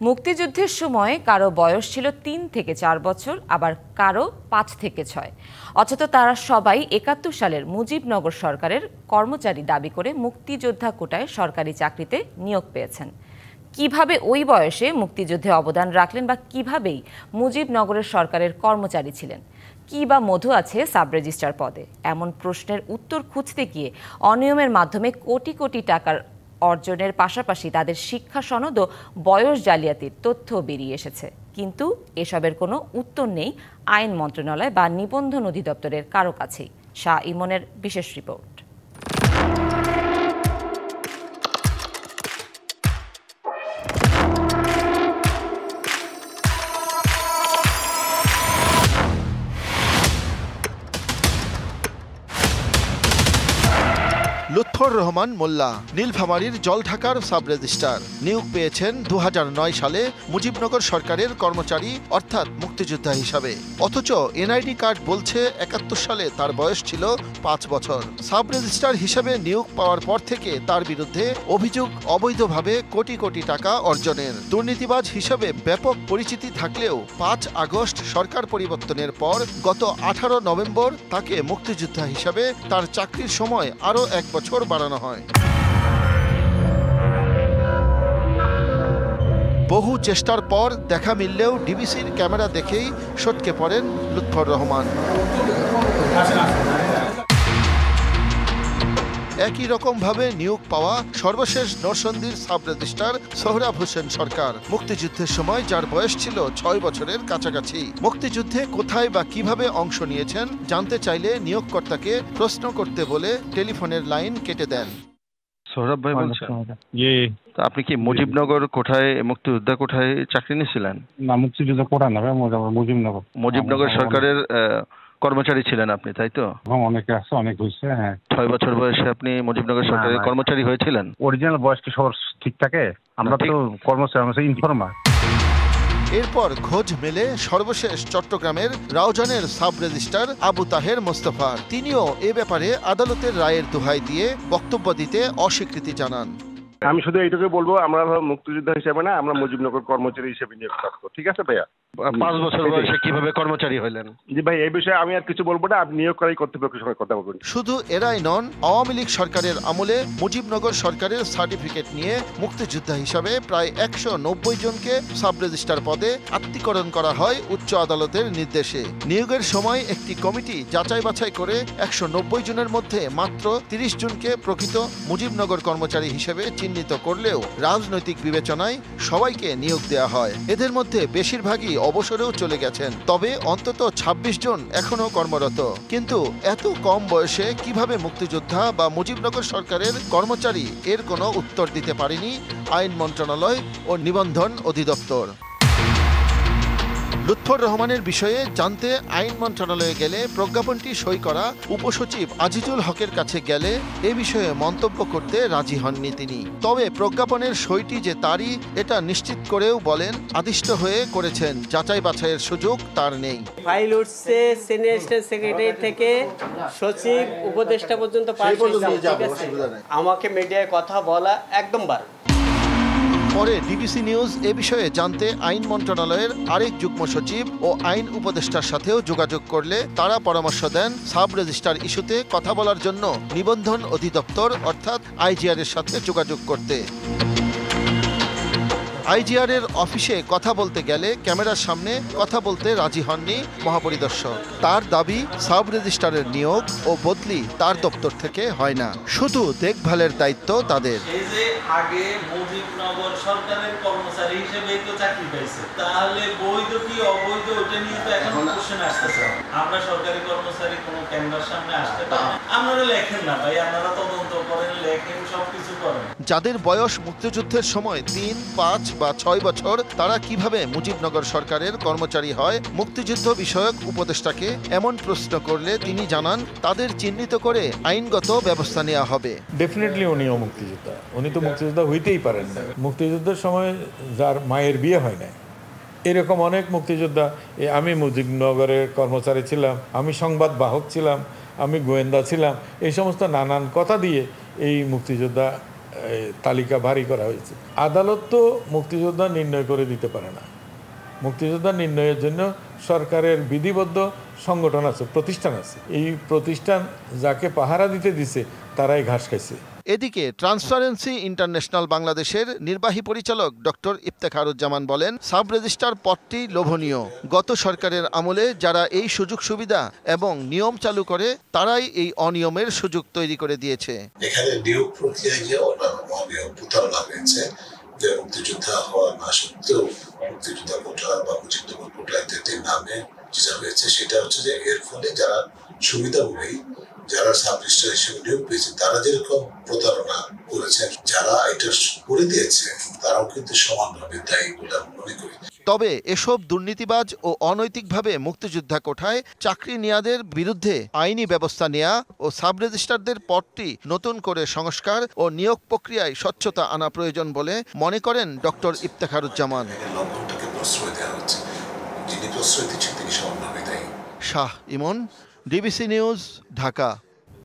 মুক্তিযুদ্ধের সময় কারো বয়স ছিল ৩ থেকে ৪ বছর, আবার কারো ৫ থেকে ৬। অথচ তারা সবাই ৭১ সালের মুজিবনগর সরকারের কর্মচারী দাবি করে মুক্তিযোদ্ধা কোটায় সরকারি চাকরিতে নিয়োগ পেয়েছেন। কিভাবে ওই বয়সে মুক্তিযুদ্ধে অবদান রাখলেন বা কিভাবেই মুজিবনগরের সরকারের কর্মচারী ছিলেন, কি বা মধু আছে সাব রেজিস্ট্রার পদে, এমন প্রশ্নের উত্তর খুঁজতে গিয়ে অনিয়মের মাধ্যমে কোটি কোটি টাকার অর্জনের পাশাপাশি তাদের শিক্ষা সনদ ও বয়স জালিয়াতির তথ্য বেরিয়ে এসেছে। কিন্তু এসবের কোনো উত্তর নেই আইন মন্ত্রণালয় বা নিবন্ধন অধিদপ্তরের কারো কাছেই। শাহ ইমনের বিশেষ রিপোর্ট। লুৎফর রহমান মোল্লা নীলফামারীর জলঢাকার সাব রেজিস্ট্রার নিয়োগ পেয়েছেন ২০০৯ সালে মুজিবনগর সরকারের কর্মচারী অর্থাৎ মুক্তিযোদ্ধা হিসাবে। অথচ এনআইডি কার্ড বলছে ৭১ সালে তার বয়স ছিল ৫ বছর। সাব রেজিস্ট্রার হিসাবে নিয়োগ পাওয়ার পর থেকে তার বিরুদ্ধে অভিযোগ অবৈধভাবে কোটি কোটি টাকা অর্জনের। দুর্নীতিবাজ হিসাবে ব্যাপক পরিচিতি থাকলেও ৫ আগস্ট সরকার পরিবর্তনের পর গত ১৮ নভেম্বর তাকে মুক্তিযোদ্ধা হিসাবে তার চাকরির সময় আরও ১ বছর বাড়ানো হয়। বহু চেষ্টার পর দেখা মিললেও ডিবিসির ক্যামেরা দেখেই সটকে পড়েন লুৎফর রহমান। একই রকমভাবে নিয়োগ পাওয়া সর্বশেষ নরসিংদীর সাব রেজিস্ট্রার সোহরাব হোসেন সরকার মুক্তিযুদ্ধের সময় যার বয়স ছিল ৬ বছরের কাছাকাছি। মুক্তিযুদ্ধে কোথায় বা কিভাবে অংশ নিয়েছেন জানতে চাইলে নিয়োগকর্তাকে প্রশ্ন করতে বলে টেলিফোনের লাইন কেটে দেন। সোহরাব ভাই বলছেন? তা আপনি কি মুজিবনগর কোঠায়, মুক্তিযোদ্ধা কোঠায় চাকরি নিয়েছিলেন? না, মুক্তিযোদ্ধা কোঠা না, মুজিবনগর সরকারের কর্মচারী ছিলেন আপনি, তাই তো? অনেকে আছে, অনেক হয়েছে। হ্যাঁ, ৬ বছর বয়সে আপনি মুজিবনগর সরকারের কর্মচারী হয়েছিলেন? অরিজিনাল বয়স কি সবার ঠিক থাকে? আমরা তো কর্মচারী, ইনফর্মার। এরপর খোঁজ মেলে সর্বশেষ চট্টগ্রামের রাউজানের সাব রেজিস্ট্রার আবু তাহের মোস্তফার। তিনিও এ ব্যাপারে আদালতের রায়ের দোহাই দিয়ে বক্তব্য দিতে অস্বীকৃতি জানান। আমি শুধু এইটুকু বলবো, আমরা মুক্তিযোদ্ধা হিসেবে না, আমরা মুজিবনগর কর্মচারী হিসেবে নিয়োগপ্রাপ্ত। ঠিক আছে ভাইয়া? ৫ বছর বয়সে কিভাবে কর্মচারী হলেন? জি ভাই, এই বিষয়ে আমি আর কিছু বলবো না, আপনি নিয়োগকারী কর্তৃপক্ষের সঙ্গে কথা বলবেন। শুধু এরাই নন, আওয়ামী লীগ সরকারের আমলে মুজিবনগর সরকারের সার্টিফিকেট নিয়ে মুক্তিযোদ্ধা হিসাবে প্রায় ১৯০ জনকে সাব রেজিস্ট্রার পদে আত্মীকরণ করা হয় উচ্চ আদালতের নির্দেশে। নিয়োগের সময় একটি কমিটি যাচাই বাছাই করে ১৯০ জনের মধ্যে মাত্র ৩০ জনকে প্রকৃত মুজিবনগর কর্মচারী হিসেবে চিহ্নিত করলেও রাজনৈতিক বিবেচনায় সবাইকে নিয়োগ দেওয়া হয়। এদের মধ্যে বেশিরভাগই অবসরেও চলে গেছেন, তবে অন্তত ২৬ জন এখনো কর্মরত। কিন্তু এত কম বয়সে কিভাবে মুক্তিযোদ্ধা বা মুজিবনগর সরকারের কর্মচারী, এর কোনো উত্তর দিতে পারেনি আইন মন্ত্রণালয় ও নিবন্ধন অধিদপ্তর। লুৎফর রহমানের বিষয়ে জানতে আইন মন্ত্রণালয়ে গেলে প্রজ্ঞাপনটি সই করা উপসচিব আজিজুল হকের কাছে গেলে এ বিষয়ে মন্তব্য করতে রাজি হননি তিনি। তবে প্রজ্ঞাপনের সইটি যে তারই, এটা নিশ্চিত করেও বলেন আদিষ্ট হয়ে করেছেন, যাচাই বাছাইয়ের সুযোগ তার নেই। ফাইল উঠছে সিনিয়র স্টেট সেক্রেটারি থেকে সচিব উপদেষ্টা পর্যন্ত পাস হয়েছে। আমাকে মিডিয়ায় কথা বলা একদম বারণ। পরে ডিবিসি নিউজ এ বিষয়ে জানতে আইন মন্ত্রণালয়ের আরেক যুগ্ম সচিব ও আইন উপদেষ্টার সাথেও যোগাযোগ করলে তারা পরামর্শ দেন সাব রেজিস্ট্রার ইস্যুতে কথা বলার জন্য নিবন্ধন অধিদপ্তর অর্থাৎ আইজিআর এর সাথে যোগাযোগ করতে। আইজিআর এর অফিসে কথা বলতে গেলে ক্যামেরার সামনে কথা বলতে রাজি হননি মহাপরিদর্শক। তার দাবি, সাব রেজিস্ট্রারের নিয়োগ ও বদলি তার দপ্তর থেকে হয় না, শুধু দেখভালের দায়িত্ব তাদের। এই যে আগে মুজিবনগর সরকারের কর্মচারী হিসেবে তো চাকরি পাইছে, তাহলে বৈধ কি অবৈধ ওটা নিয়ে তো এখন কোশ্চেন আসতেছে। আমরা সরকারি কর্মচারী কোনো ক্যামেরার সামনে আসতে পারি না। আপনারা লেখেন না ভাই, আপনারা তদন্ত করেন, লেখেন, সবকিছু করেন। যাদের বয়স মুক্তিযুদ্ধের সময় ৩, ৫ বা ৬ বছর, তারা কিভাবে মুজিবনগর সরকারের কর্মচারী হয়? মুক্তিযুদ্ধ বিষয়ক উপদেষ্টাকে এমন প্রশ্ন করলে তিনি জানান, তাদের চিহ্নিত করে আইনগত ব্যবস্থা নেওয়া হবে। ডেফিনেটলি উনিও মুক্তিযোদ্ধা, উনি তো মুক্তিযোদ্ধা হইতেই পারেন না। মুক্তিযুদ্ধের সময় যার মায়ের বিয়ে হয় না, এরকম অনেক মুক্তিযোদ্ধা। আমি মুজিবনগরের কর্মচারী ছিলাম, আমি সংবাদ বাহক ছিলাম, আমি গোয়েন্দা ছিলাম, এই সমস্ত নানান কথা দিয়ে এই মুক্তিযোদ্ধা তালিকা ভারী করা হয়েছে। আদালত তো মুক্তিযোদ্ধা নির্ণয় করে দিতে পারে না। মুক্তিযোদ্ধা নির্ণয়ের জন্য সরকারের বিধিবদ্ধ সংগঠন আছে, প্রতিষ্ঠান আছে। এই প্রতিষ্ঠান যাকে পাহারা দিতে দিছে তারাই ঘাস খাইছে। এদিকে ট্রান্সপারেন্সি ইন্টারন্যাশনাল বাংলাদেশের নির্বাহী পরিচালক ডক্টর ইফতেখারুজ্জামান বলেন, সাব রেজিস্ট্রার পদটি লোভনীয়। গত সরকারের আমলে যারা এই সুযোগ সুবিধা এবং নিয়ম চালু করে তারাই এই অনিয়মের সুযোগ তৈরি করে দিয়েছে। এখানে নিয়োগ প্রক্রিয়ায় যে অনিয়ম প্রতারণা হয়েছে, যে মুক্তিযোদ্ধা হওয়া না সত্ত্বেও মুক্তিযোদ্ধা কোটা বা মুজিবনগর কোটা ইত্যাদির নামে যেটা হয়েছে সেটা হচ্ছে যে এর ফলে যারা সুবিধাভোগী, যারা সাব রেজিস্ট্রার হিসেবে নিয়োগ পেয়েছে তারা যেরকম প্রতারণা করেছেন, যারা এটা করে দিয়েছে তারাও কিন্তু সমানভাবে দায়ী বলে আমি মনে করি। তবে এসব দুর্নীতিবাজ ও অনৈতিকভাবে মুক্তিযোদ্ধা কোঠায় চাকরি নেয়াদের বিরুদ্ধে আইনি ব্যবস্থা নেওয়া ও সাব রেজিস্ট্রারদের পদটি নতুন করে সংস্কার ও নিয়োগ প্রক্রিয়ায় স্বচ্ছতা আনা প্রয়োজন বলে মনে করেন ডক্টর ইফতেখারুজ্জামান। লক্ষ্যটাকে প্রশ্রয় দেওয়া হচ্ছে, যিনি প্রশ্রয় দিচ্ছেন তিনি সমানভাবে দায়ী। শাহ ইমন, ডিবিসি নিউজ, ঢাকা।